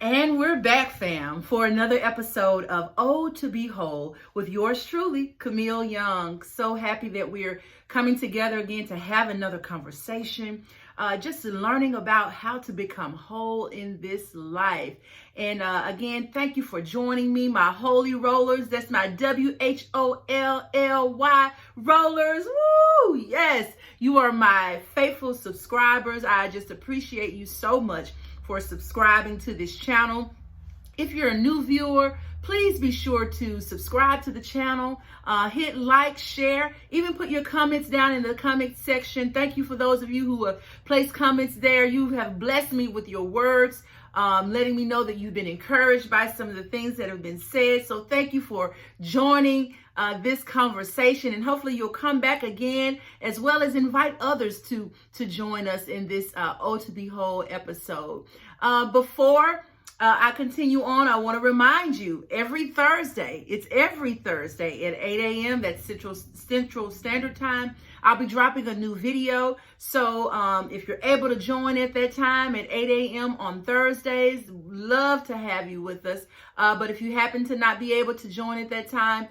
And we're back, fam, for another episode of to be whole with yours truly, Camille Young. So happy that we're coming together again to have another conversation, just learning about how to become whole in this life. And again, thank you for joining me, my holy rollers. That's my W.H.O.L.E rollers. Woo! Yes, you are my faithful subscribers. I just appreciate you so much for subscribing to this channel. If you're a new viewer, please be sure to subscribe to the channel, hit like, share, even put your comments down in the comment section. Thank you for those of you who have placed comments there. You have blessed me with your words, letting me know that you've been encouraged by some of the things that have been said. So thank you for joining this conversation, and hopefully you'll come back again, as well as invite others to join us in this to be whole episode. Before I continue on, I want to remind you, every Thursday at 8 a.m. that's Central Standard Time, I'll be dropping a new video. So if you're able to join at that time at 8 a.m. on Thursdays, love to have you with us. But if you happen to not be able to join at that time,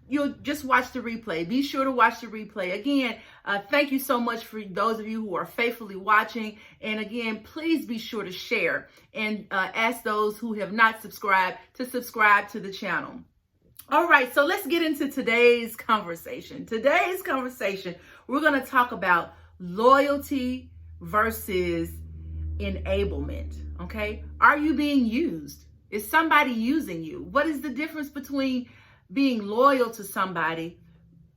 you'll just watch the replay. Be sure to watch the replay. Again, thank you so much for those of you who are faithfully watching. And again, please be sure to share and ask those who have not subscribed to subscribe to the channel. All right, so let's get into today's conversation. Today's conversation, we're going to talk about loyalty versus enablement. Okay? Are you being used? Is somebody using you? What is the difference between being loyal to somebody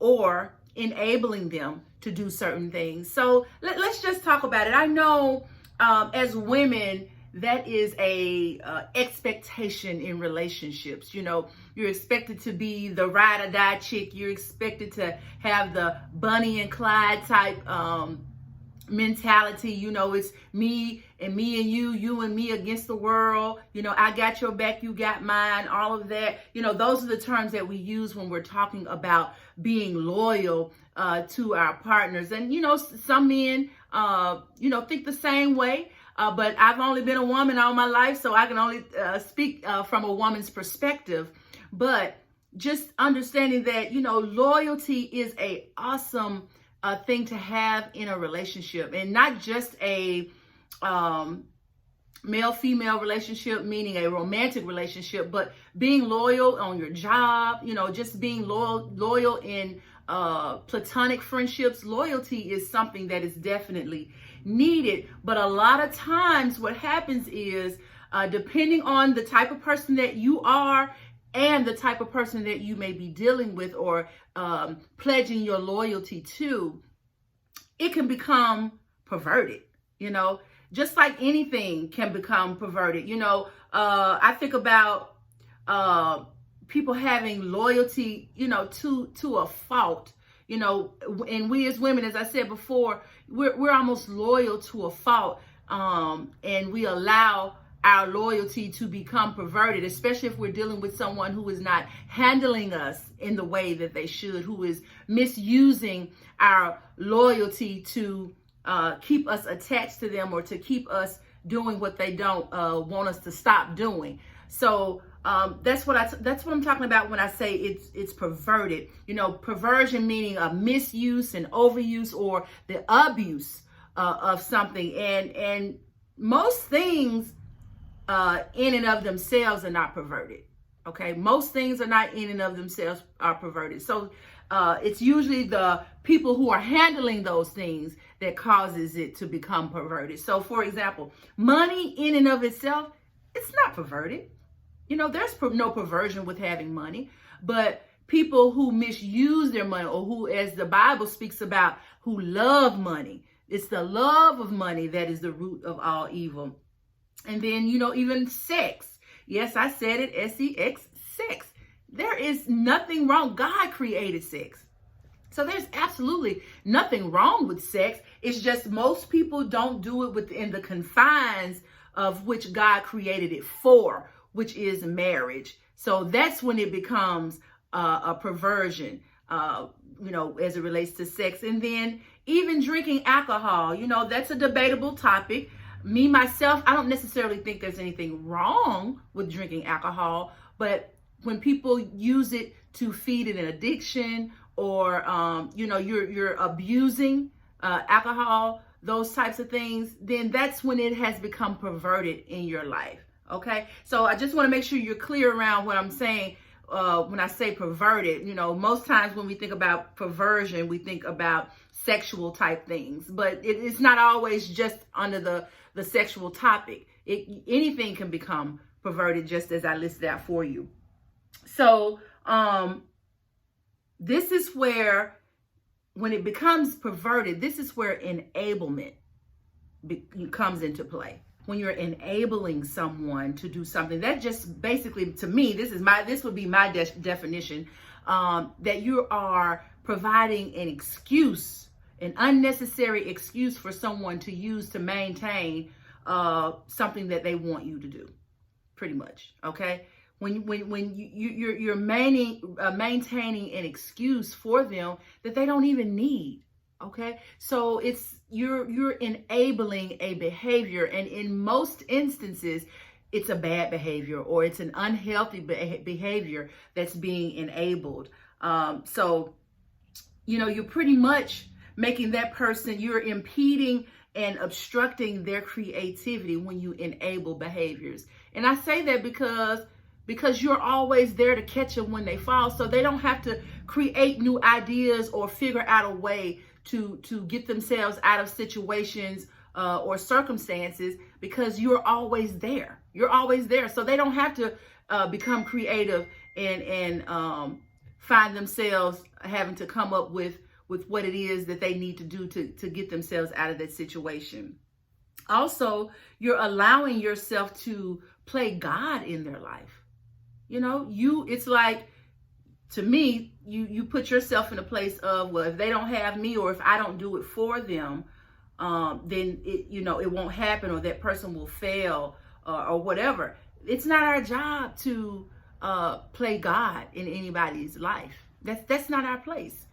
or enabling them to do certain things? So let's just talk about it. I know as women, that is a expectation in relationships. You know, you're expected to be the ride or die chick. You're expected to have the Bonnie and Clyde type mentality. You know, it's me and you, you and me against the world. You know, I got your back, you got mine, all of that. You know, those are the terms that we use when we're talking about being loyal to our partners. And, you know, some men, think the same way. But I've only been a woman all my life, so I can only speak from a woman's perspective. But just understanding that, you know, loyalty is a awesome thing to have in a relationship, and not just a male-female relationship, meaning a romantic relationship, but being loyal on your job, you know, just being loyal in platonic friendships. Loyalty is something that is definitely needed. But a lot of times what happens is, depending on the type of person that you are and the type of person that you may be dealing with or pledging your loyalty to, it can become perverted. You know, just like anything can become perverted. You know, I think about people having loyalty, you know, to a fault. You know, and we as women, as I said before, we're almost loyal to a fault, and we allow our loyalty to become perverted, especially if we're dealing with someone who is not handling us in the way that they should, who is misusing our loyalty to keep us attached to them or to keep us doing what they don't want us to stop doing. So that's what I'm talking about when I say it's perverted. You know, perversion meaning a misuse and overuse or the abuse of something. And most things in and of themselves are not perverted. Okay, most things are not in and of themselves are perverted. So it's usually the people who are handling those things that causes it to become perverted. So, for example, money in and of itself, it's not perverted. You know, there's no perversion with having money, but people who misuse their money, or who, as the Bible speaks about, who love money. It's the love of money that is the root of all evil. And then, you know, even sex. Yes, I said it, S-E-X, sex. There is nothing wrong. God created sex. So there's absolutely nothing wrong with sex. It's just most people don't do it within the confines of which God created it for, which is marriage. So that's when it becomes a perversion, you know, as it relates to sex. And then even drinking alcohol, you know, that's a debatable topic. Me, myself, I don't necessarily think there's anything wrong with drinking alcohol, but when people use it to feed an addiction, or you're abusing alcohol, those types of things, then that's when it has become perverted in your life. Okay, so I just want to make sure you're clear around what I'm saying. When I say perverted, most times when we think about perversion, we think about sexual type things, but it's not always just under the sexual topic. Anything can become perverted, just as I listed out for you. So this is where, when it becomes perverted, this is where enablement comes into play. When you're enabling someone to do something, that just basically, to me, this would be my definition, that you are providing an excuse, an unnecessary excuse for someone to use to maintain something that they want you to do, pretty much. Okay, when you're maintaining an excuse for them that they don't even need. Okay, so you're enabling a behavior, and in most instances, it's a bad behavior, or it's an unhealthy behavior that's being enabled. So you're pretty much making that person, you're impeding and obstructing their creativity when you enable behaviors. And I say that because you're always there to catch them when they fall, so they don't have to create new ideas or figure out a way to get themselves out of situations or circumstances, because you're always there. You're always there, so they don't have to become creative and find themselves having to come up with what it is that they need to do to get themselves out of that situation. Also, you're allowing yourself to play God in their life. It's like, to me, you put yourself in a place of, well, if they don't have me, or if I don't do it for them, then it won't happen, or that person will fail, or whatever. It's not our job to play God in anybody's life. That's not our place.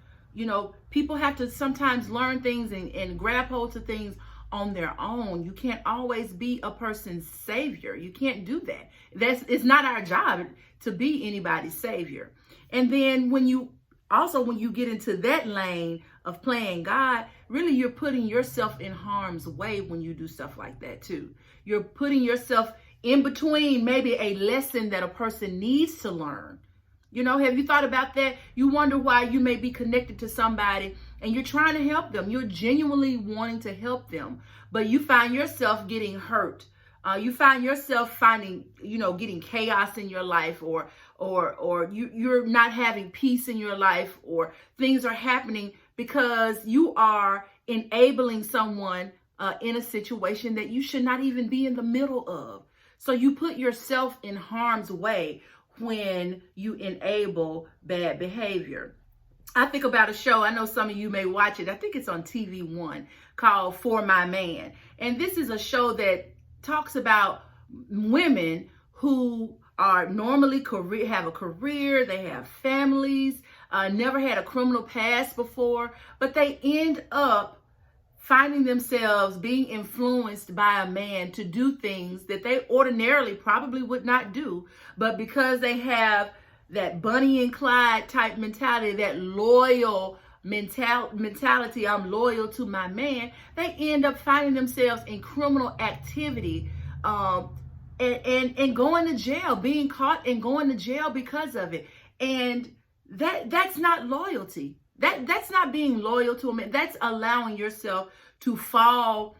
People have to sometimes learn things and grab hold to things on their own. You can't always be a person's savior. You can't do that. It's not our job to be anybody's savior. And then when you get into that lane of playing God, really you're putting yourself in harm's way when you do stuff like that too. You're putting yourself in between maybe a lesson that a person needs to learn. Have you thought about that? You wonder why you may be connected to somebody and you're trying to help them. You're genuinely wanting to help them, but you find yourself getting hurt. You find yourself getting chaos in your life, or you're not having peace in your life, or things are happening because you are enabling someone in a situation that you should not even be in the middle of. So you put yourself in harm's way when you enable bad behavior. I think about a show, I know some of you may watch it, I think it's on TV One, called For My Man. And this is a show that talks about women who are normally have a career, they have families, never had a criminal past before, but they end up finding themselves being influenced by a man to do things that they ordinarily probably would not do. But because they have that Bonnie and Clyde type mentality, that loyal mentality, I'm loyal to my man, they end up finding themselves in criminal activity and going to jail, being caught and going to jail because of it. And that's not loyalty. That's not being loyal to a man. That's allowing yourself to fall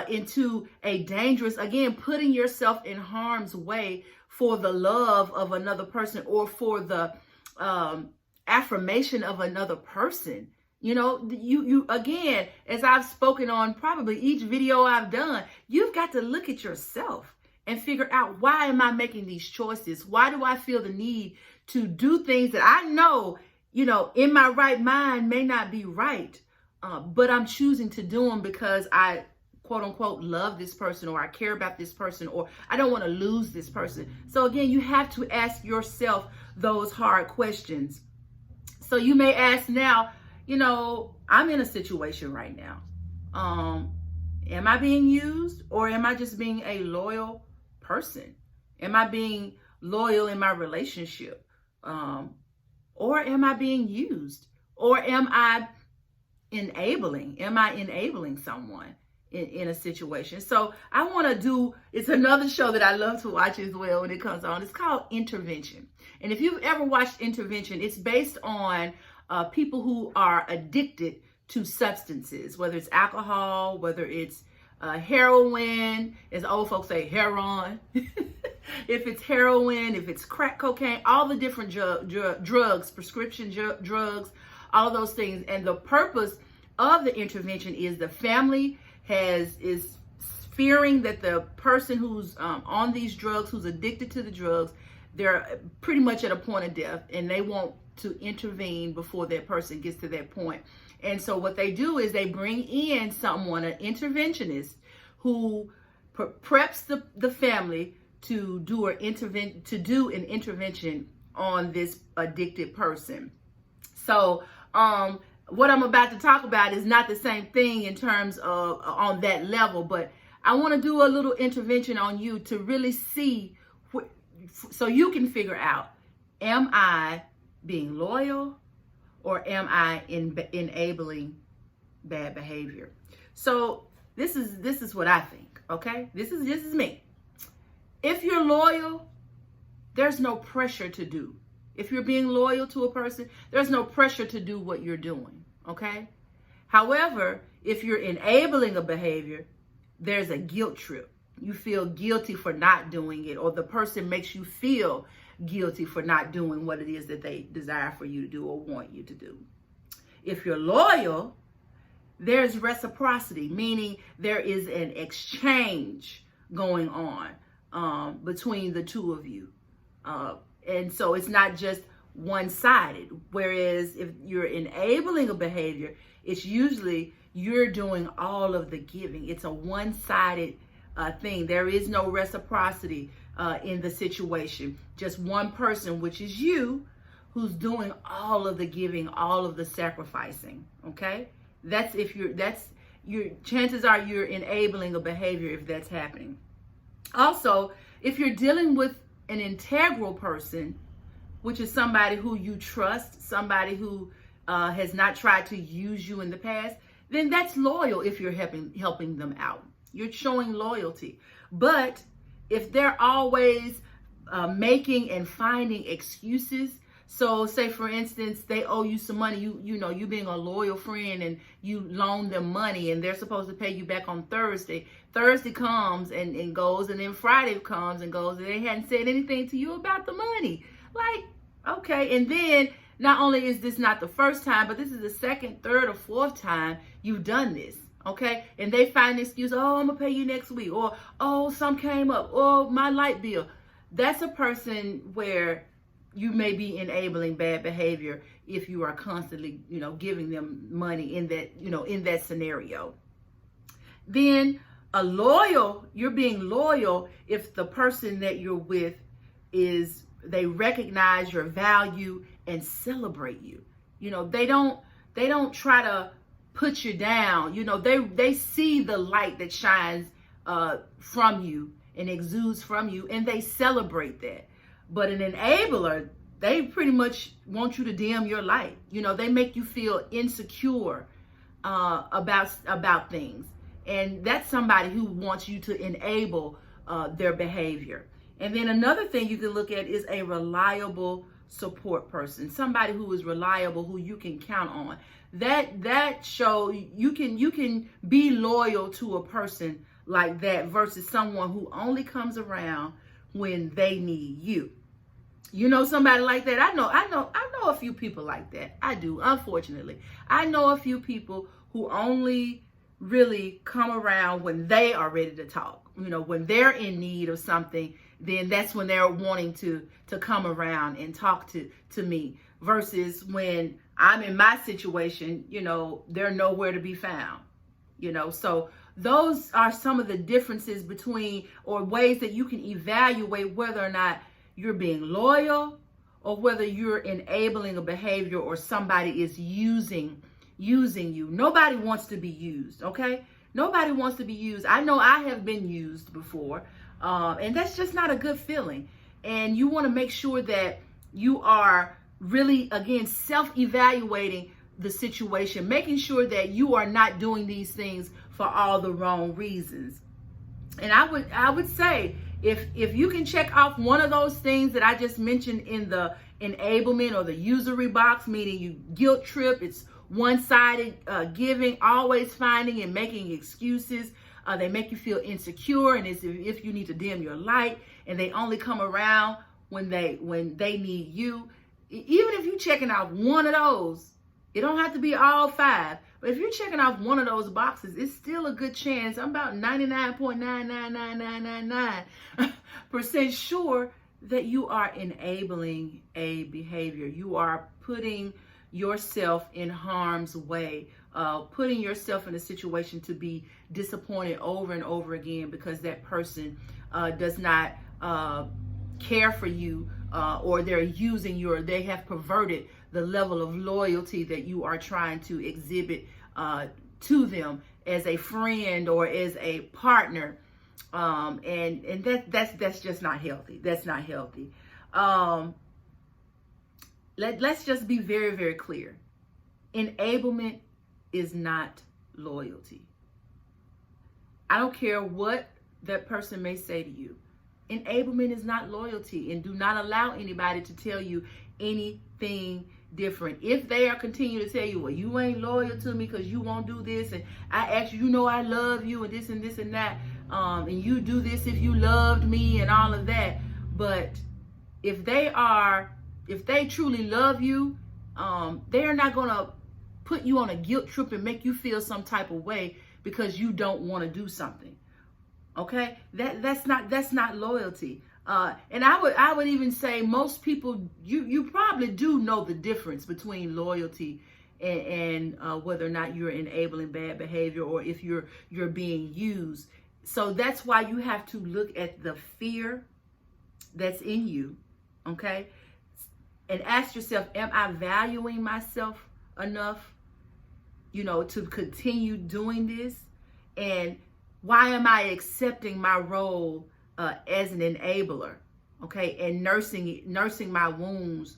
into a dangerous, again, putting yourself in harm's way for the love of another person, or for the affirmation of another person. You again, as I've spoken on probably each video I've done, you've got to look at yourself and figure out, why am I making these choices? Why do I feel the need to do things that I know, in my right mind may not be right, but I'm choosing to do them because I, quote unquote, love this person, or I care about this person, or I don't want to lose this person. So again, you have to ask yourself those hard questions. So you may ask now, I'm in a situation right now. Am I being used, or am I just being a loyal person? Am I being loyal in my relationship? Or am I being used? Or am I enabling? Am I enabling someone in a situation? So I want to do, it's another show that I love to watch as well when it comes on. It's called Intervention. And if you've ever watched Intervention, it's based on people who are addicted to substances, whether it's alcohol, whether it's heroin, as old folks say, heroin. If it's heroin, if it's crack cocaine, all the different drugs, prescription drugs, all those things. And the purpose of the intervention is the family is fearing that the person who's on these drugs, who's addicted to the drugs, they're pretty much at a point of death, and they want to intervene before that person gets to that point. And so what they do is they bring in someone, an interventionist, who preps the family to do an intervention on this addicted person. So what I'm about to talk about is not the same thing in terms of on that level, but I want to do a little intervention on you to really see, so you can figure out, am I being loyal, or am I enabling bad behavior? So this is what I think. Okay, this is me. If you're loyal, there's no pressure to do. If you're being loyal to a person, there's no pressure to do what you're doing, okay? However, if you're enabling a behavior, there's a guilt trip. You feel guilty for not doing it, or the person makes you feel guilty for not doing what it is that they desire for you to do or want you to do. If you're loyal, there's reciprocity, meaning there is an exchange going on between the two of you. And so it's not just one-sided. Whereas if you're enabling a behavior, it's usually you're doing all of the giving. It's a one-sided thing. There is no reciprocity in the situation. Just one person, which is you, who's doing all of the giving, all of the sacrificing. Okay? Chances are you're enabling a behavior if that's happening. Also, if you're dealing with an integral person, which is somebody who you trust, somebody who has not tried to use you in the past, then that's loyal if you're helping them out. You're showing loyalty. But if they're always making and finding excuses, so say for instance, they owe you some money, you being a loyal friend, and you loan them money and they're supposed to pay you back on Thursday. Thursday comes and goes, and then Friday comes and goes, and they hadn't said anything to you about the money. Like, okay. And then not only is this not the first time, but this is the second, third, or fourth time you've done this. Okay. And they find an excuse. Oh, I'm gonna pay you next week. Or, oh, some came up. Oh, my light bill. That's a person where you may be enabling bad behavior if you are constantly, giving them money in that scenario. Then you're being loyal if the person that you're with they recognize your value and celebrate you. They don't try to put you down. They see the light that shines from you and exudes from you, and they celebrate that. But an enabler, they pretty much want you to dim your light. They make you feel insecure about things. And that's somebody who wants you to enable their behavior. And then another thing you can look at is a reliable support person, somebody who is reliable, who you can count on. That show you can be loyal to a person like that versus someone who only comes around when they need you. Somebody like that. I know a few people like that. I do, unfortunately. I know a few people who only really come around when they are ready to talk. When they're in need of something, then that's when they're wanting to come around and talk to me, versus when I'm in my situation, they're nowhere to be found. So those are some of the differences between, or ways that you can evaluate whether or not you're being loyal or whether you're enabling a behavior or somebody is using you. Nobody wants to be used, okay? Nobody wants to be used. I know I have been used before, and that's just not a good feeling. And you want to make sure that you are really, again, self-evaluating the situation, making sure that you are not doing these things for all the wrong reasons. And I would say, if you can check off one of those things that I just mentioned in the enablement or the usury box, meaning you guilt trip, it's one-sided giving, always finding and making excuses. They make you feel insecure, and it's if you need to dim your light, and they only come around when they need you. Even if you're checking out one of those, it don't have to be all 5. But if you're checking off one of those boxes, it's still a good chance. I'm about 99.99999% sure that you are enabling a behavior. You are putting yourself in harm's way, putting yourself in a situation to be disappointed over and over again because that person does not care for you, or they're using you, or they have perverted the level of loyalty that you are trying to exhibit to them as a friend or as a partner. And that's just not healthy. That's not healthy. Let's just be very, very clear. Enablement is not loyalty. I don't care what that person may say to you. Enablement is not loyalty, and do not allow anybody to tell you anything different. If they are continuing to tell you, well, you ain't loyal to me because you won't do this, and I actually, you know, I love you, and this and this and that, and you do this if you loved me and all of that. But if they truly love you, they're not going to put you on a guilt trip and make you feel some type of way because you don't want to do something. Okay, that's not loyalty. And I would even say most people, you probably do know the difference between loyalty and whether or not you're enabling bad behavior or if you're being used. So that's why you have to look at the fear that's in you, okay, and ask yourself, am I valuing myself enough, to continue doing this? And why am I accepting my role as an enabler, okay, and nursing my wounds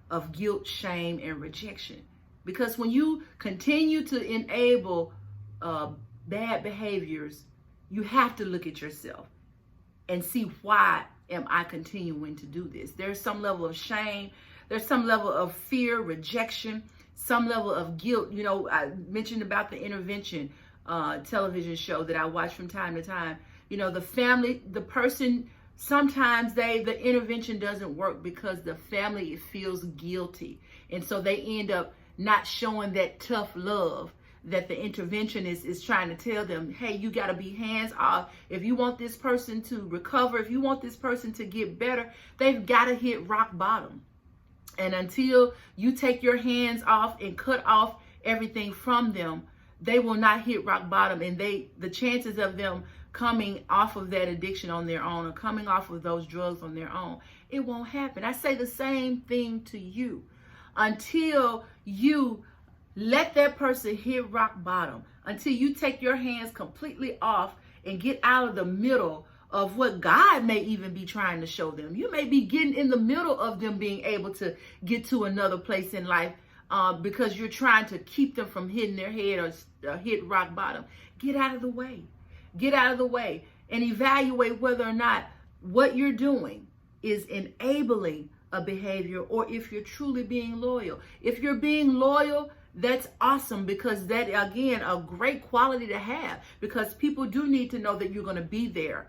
of guilt, shame, and rejection? Because when you continue to enable bad behaviors, you have to look at yourself and see, why am I continuing to do this? There's some level of shame. There's some level of fear, rejection, some level of guilt. I mentioned about the Intervention television show that I watch from time to time. The person, sometimes the intervention doesn't work because the family feels guilty. And so they end up not showing that tough love that the intervention is trying to tell them. Hey, you got to be hands off. If you want this person to recover, if you want this person to get better, they've got to hit rock bottom. And until you take your hands off and cut off everything from them, they will not hit rock bottom. And the chances of them coming off of that addiction on their own, or coming off of those drugs on their own, it won't happen. I say the same thing to you. Until you let that person hit rock bottom, until you take your hands completely off and get out of the middle of what God may even be trying to show them. You may be getting in the middle of them being able to get to another place in life, because you're trying to keep them from hitting their head or hit rock bottom. Get out of the way. Get out of the way and evaluate whether or not what you're doing is enabling a behavior, or if you're truly being loyal. If you're being loyal, that's awesome, because that, again, a great quality to have, because people do need to know that you're going to be there,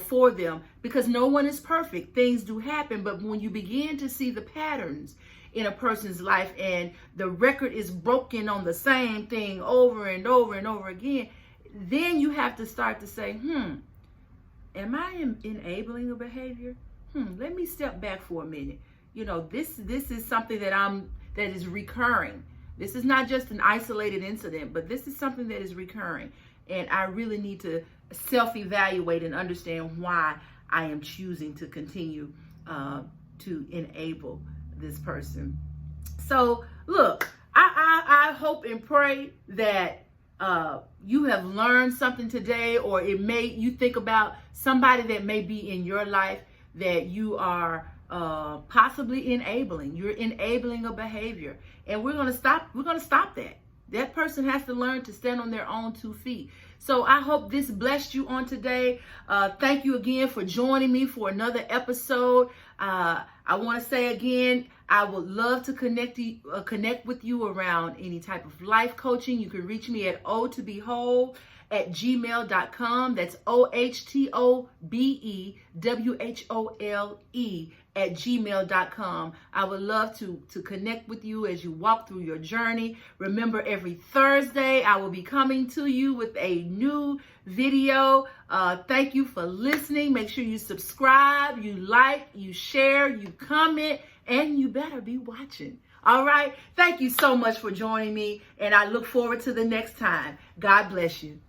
for them, because no one is perfect. Things do happen. But when you begin to see the patterns in a person's life and the record is broken on the same thing over and over and over again, then you have to start to say, am I enabling a behavior? Let me step back for a minute. This is something that is recurring. This is not just an isolated incident, but this is something that is recurring. And I really need to self-evaluate and understand why I am choosing to continue to enable this person. So look, I hope and pray that you have learned something today, or it may, you think about somebody that may be in your life that you are possibly enabling. You're enabling a behavior, and we're going to stop that. That person has to learn to stand on their own 2 feet. So I hope this blessed you on today. Thank you again for joining me for another episode. I want to say again, I would love to connect with you around any type of life coaching. You can reach me at ohtobewhole at gmail.com. That's ohtobewhole at gmail.com. I would love to connect with you as you walk through your journey. Remember, every Thursday I will be coming to you with a new video. Thank you for listening. Make sure you subscribe, you like, you share, you comment, and you better be watching. All right. Thank you so much for joining me, and I look forward to the next time. God bless you.